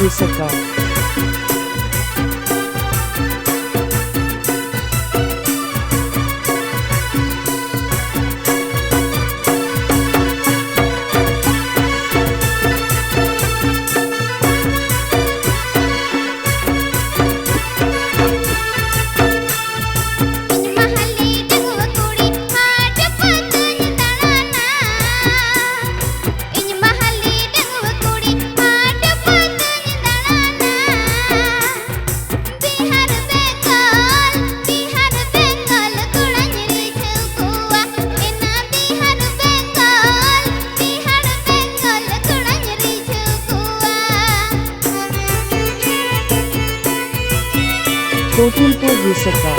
Wisata. Kotulpur Wisata.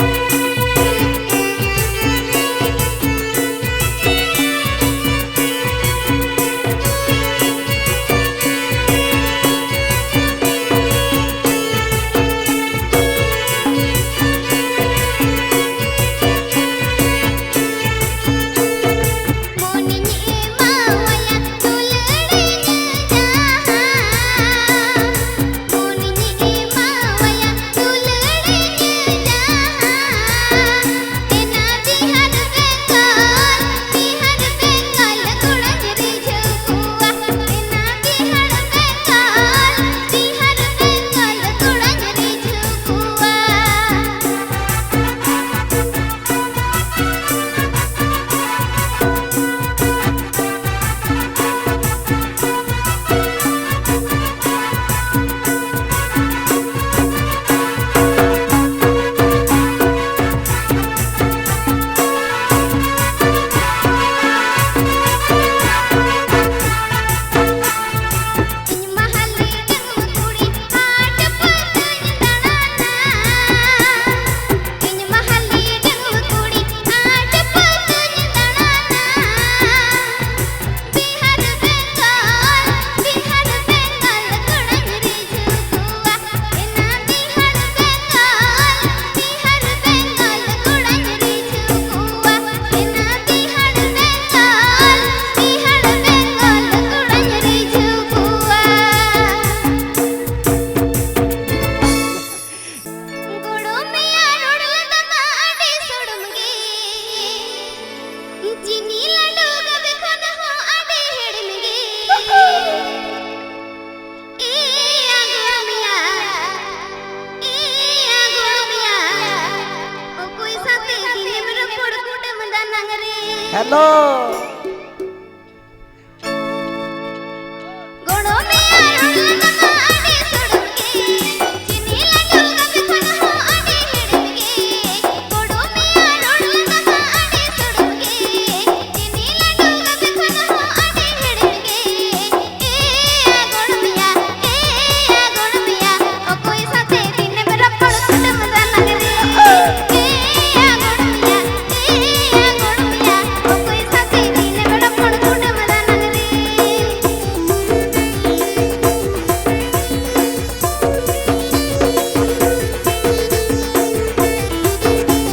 Hello.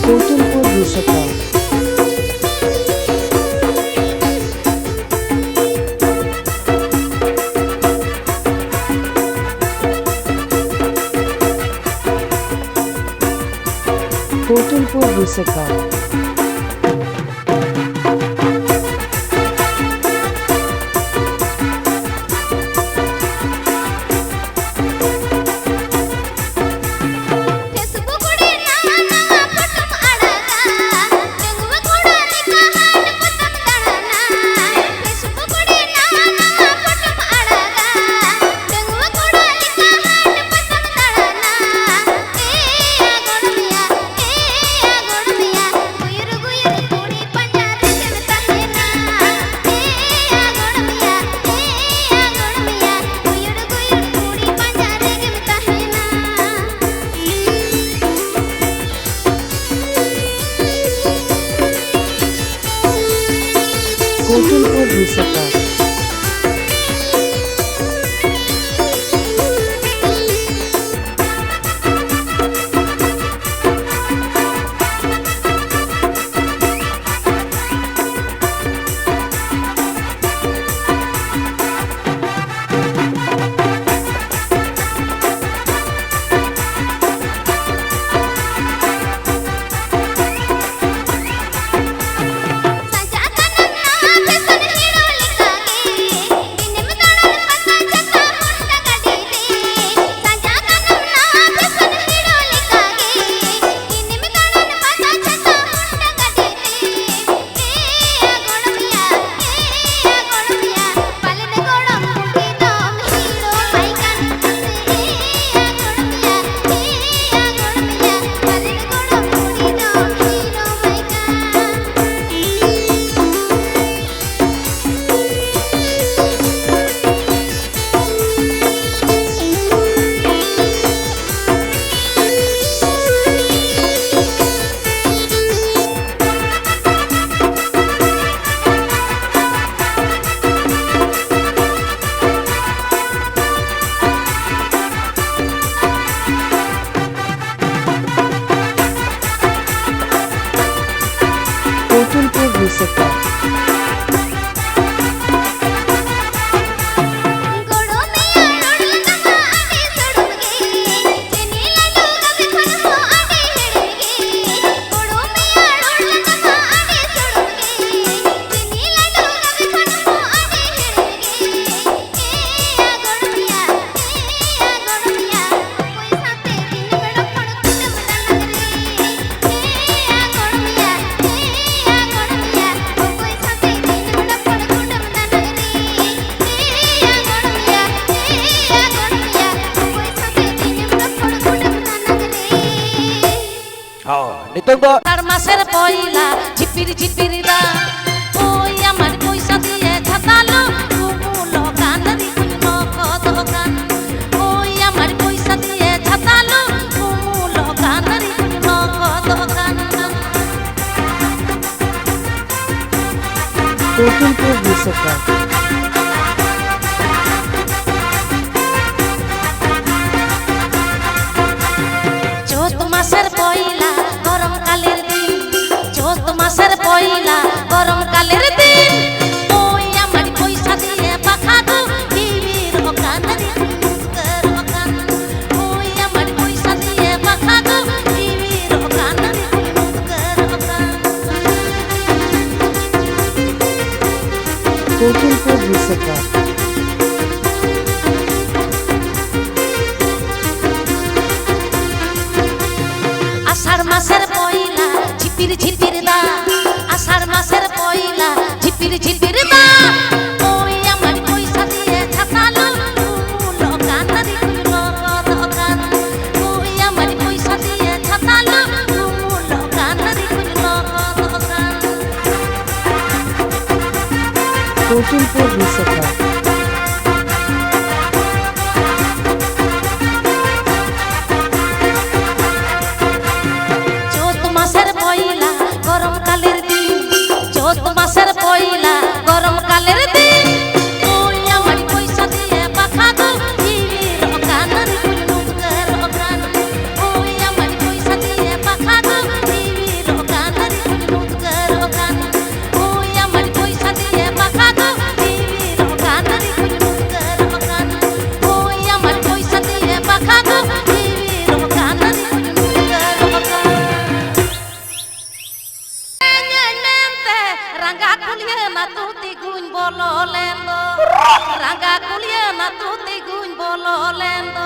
Kotulpur Wisata. Kotulpur Wisata. Kotulpur Wisata. নিতঙ্গ তার মাসের পয়লা ঝিপির ঝিপির দা ওই আমার পয়সা দিয়ে ছাতালো কুমুলো কানারি কুমলো কত গান ওই আমার পয়সা দিয়ে ছাতালো কুমুলো কানারি কুমলো কত গান কোতুলপুর রুসকা চৈত মাসের পয়লা গরমকালের দিন চৈত মাসের পয়লা গরমকালের দিন ওই আমার পয়সা দিয়ে পাখা গো টিভির কানারি কুমুকের গান ওই আমার পয়সা দিয়ে পাখা গো টিভির কানারি কুমুকের গান কোতুলপুর রুসকা আষাঢ় মাসের পয়লা ঝিপির ঝিপির দা আষাঢ় মাসের পয়লা ঝিপির ঝিপির দা ওই আমার পয়সা দিয়ে ছাতালো কুমুলো কানারি কুমলো কত গান ওই আমার পয়সা দিয়ে ছাতালো কুমুলো কানারি কুমলো কত গান কোতুলপুর রুসকা চৈত মাসের পয়লা গরমকালের দিন চৈত মাসের পয়লা গরমকালের দিন ওই আমার পয়সা দিয়ে পাখা গো টিভির কানারি কুমুকের গান ওই আমার পয়সা দিয়ে পাখা গো টিভির কানারি কুমুকের গান ওই আমার পয়সা দিয়ে পাখা গো টিভির কানারি কুমুকের গান ওই আমার পয়সা দিয়ে পাখা গো টিভির কানারি কুমুকের গান Rangga kuliah na tuti gun bolo lendo Rangga kuliah na tuti gun bolo lendo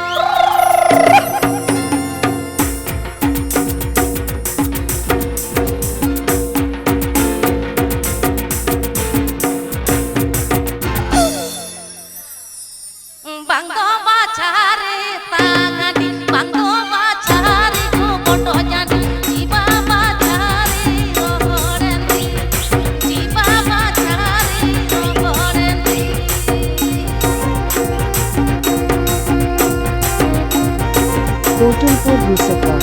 Banggo bacari tangani Banggo bacari ku bondo jani Jiba bacari rohorendi Jiba bacari rohorendi Kotulpur রুসকা